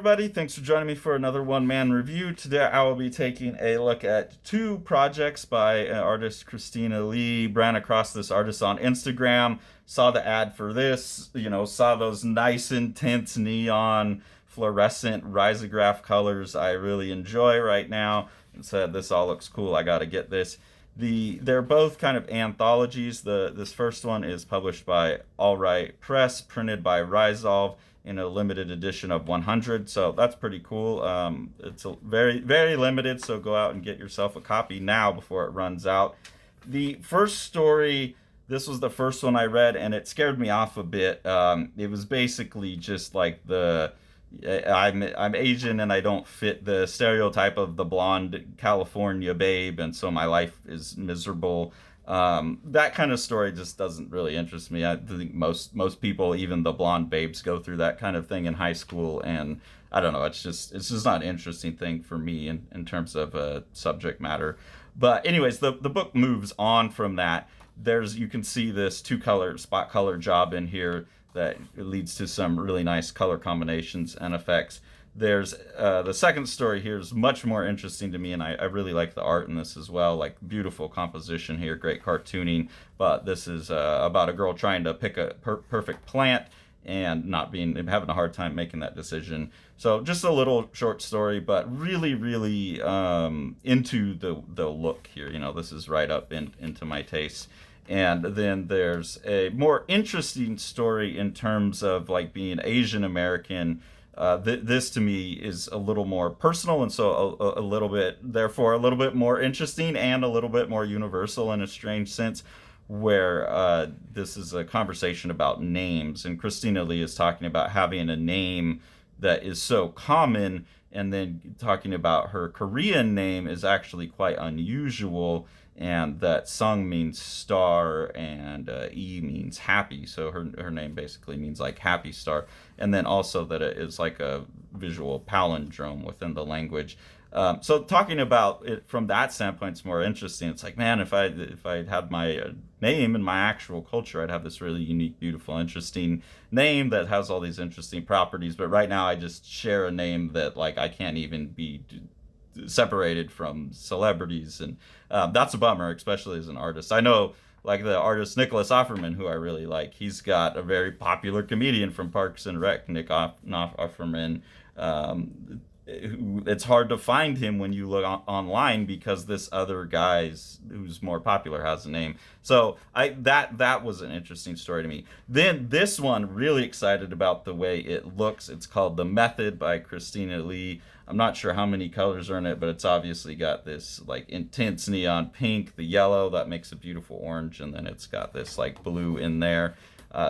everybody. Thanks for joining me for another one-man review. Today I will be taking a look at two projects by artist Christina Lee. Ran across this artist on Instagram, saw the ad for this, saw those nice intense neon fluorescent risograph colors I really enjoy right now, and said this all looks cool, I gotta get this. They're both kind of anthologies. This first one is published by All Right Press, printed by Resolve in a limited edition of 100, so that's pretty cool. It's a very, very limited, so go out and get yourself a copy now before it runs out. The first story, this was the first one I read, and it scared me off a bit. It was basically just like I'm Asian and I don't fit the stereotype of the blonde California babe, and so my life is miserable. That kind of story just doesn't really interest me. I think most people, even the blonde babes, go through that kind of thing in high school, and I don't know. It's just not an interesting thing for me in terms of subject matter. But anyways, the book moves on from that. You can see this spot color job in here that leads to some really nice color combinations and effects. There's the second story here is much more interesting to me, and I really like the art in this as well. Like, beautiful composition here, great cartooning. But this is about a girl trying to pick a perfect plant and having a hard time making that decision. So just a little short story, but really, really into the look here. This is right up into my taste. And then there's a more interesting story in terms of like being Asian American. This to me is a little more personal, and so a little bit more interesting and a little bit more universal in a strange sense, where this is a conversation about names, and Christina Lee is talking about having a name that is so common, and then talking about her Korean name is actually quite unusual, and that Sung means star and E means happy, so her name basically means like happy star, and then also that it is like a visual palindrome within the language. So talking about it from that standpoint is more interesting. It's like, man, if I had my name in my actual culture, I'd have this really unique, beautiful, interesting name that has all these interesting properties. But right now I just share a name that like I can't even be separated from celebrities, and that's a bummer, especially as an artist. I know, like, the artist Nicholas Offerman, who I really like, he's got a very popular comedian from Parks and Rec, Nick Offerman. It's hard to find him when you look online because this other guy's who's more popular has a name. So that was an interesting story to me. Then this one, really excited about the way it looks. It's called The Method by Christina Lee. I'm not sure how many colors are in it, but it's obviously got this like intense neon pink, the yellow that makes a beautiful orange, and then it's got this like blue in there.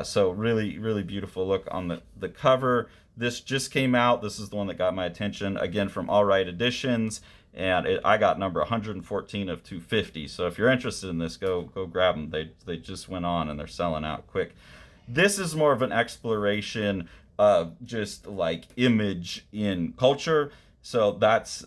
So really, really beautiful look on the cover. This just came out. This is the one that got my attention, again from All Right Editions, and I got number 114 of 250. So if you're interested in this, go grab them. They just went on and they're selling out quick. This is more of an exploration of just like image in culture. So that's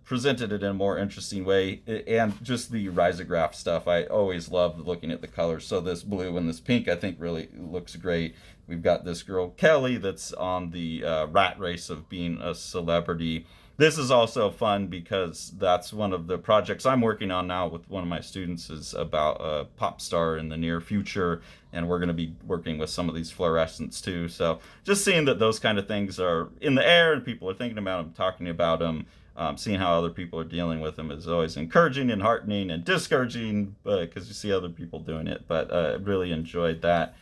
presented it in a more interesting way, and just the risograph stuff. I always loved looking at the colors. So this blue and this pink, I think, really looks great. We've got this girl Kelly that's on the rat race of being a celebrity. This is also fun because that's one of the projects I'm working on now with one of my students, is about a pop star in the near future, and we're going to be working with some of these fluorescents too. So just seeing that those kind of things are in the air and people are thinking about them, talking about them, seeing how other people are dealing with them is always encouraging and heartening and discouraging, because you see other people doing it. But really enjoyed that.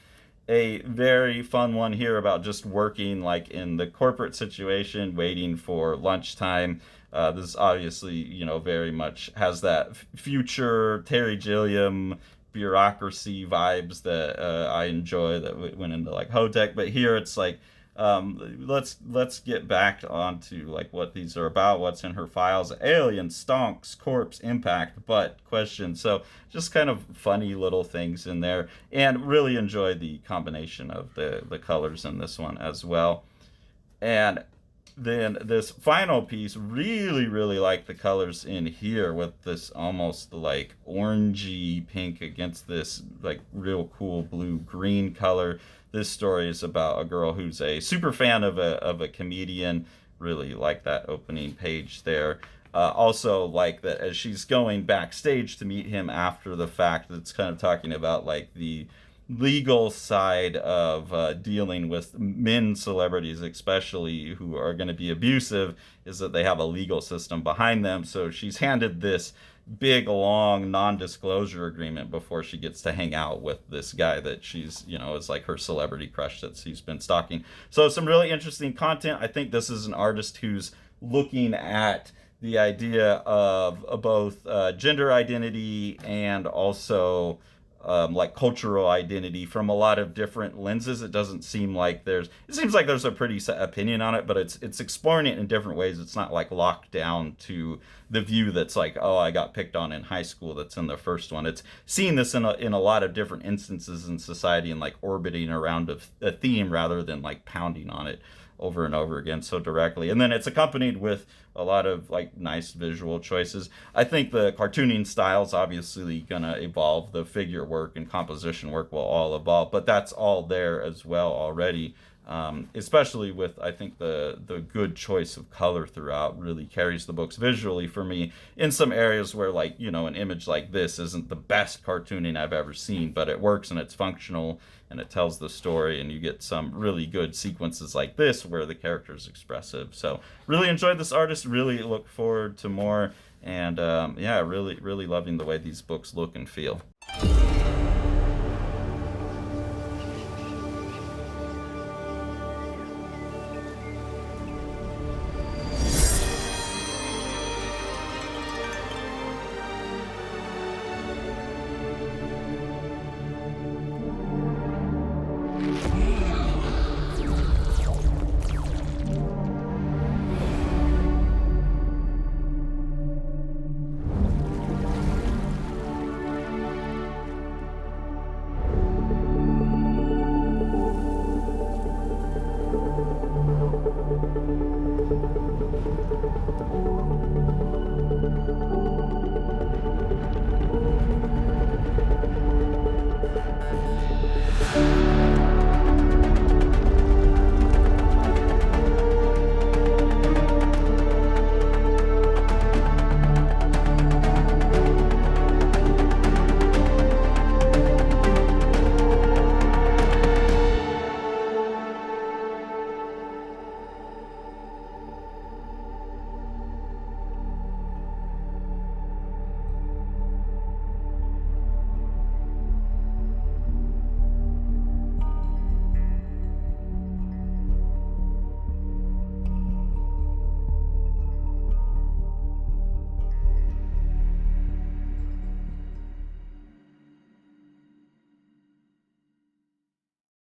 A very fun one here about just working like in the corporate situation, waiting for lunchtime. This obviously, very much has that future Terry Gilliam bureaucracy vibes that I enjoy, that went into like Hotech. But here it's like, let's get back onto like what these are about, what's in her files: alien, stonks, corpse, impact, butt, question. So just kind of funny little things in there, and really enjoy the combination of the colors in this one as well. And then this final piece, really, really like the colors in here with this almost like orangey pink against this like real cool blue green color. This story is about a girl who's a super fan of a comedian Really like that opening page there. Also, like that as she's going backstage to meet him after the fact, it's kind of talking about like the legal side of dealing with men celebrities, especially who are going to be abusive, is that they have a legal system behind them. So she's handed this big, long non-disclosure agreement before she gets to hang out with this guy that she's, is like her celebrity crush that she's been stalking. So some really interesting content. I think this is an artist who's looking at the idea of both gender identity and also like cultural identity from a lot of different lenses. It seems like there's a pretty set opinion on it, but it's exploring it in different ways. It's not like locked down to the view that's like, oh, I got picked on in high school, that's in the first one. It's seeing this in a lot of different instances in society and like orbiting around a theme rather than like pounding on it over and over again so directly. And then it's accompanied with a lot of like nice visual choices. I think the cartooning style is obviously gonna evolve. The figure work and composition work will all evolve, but that's all there as well already. Especially with, I think, the good choice of color throughout really carries the books visually for me in some areas where, like, an image like this isn't the best cartooning I've ever seen, but it works and it's functional and it tells the story, and you get some really good sequences like this where the character is expressive. So really enjoyed this artist, really look forward to more, and yeah, really, really loving the way these books look and feel.